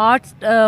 8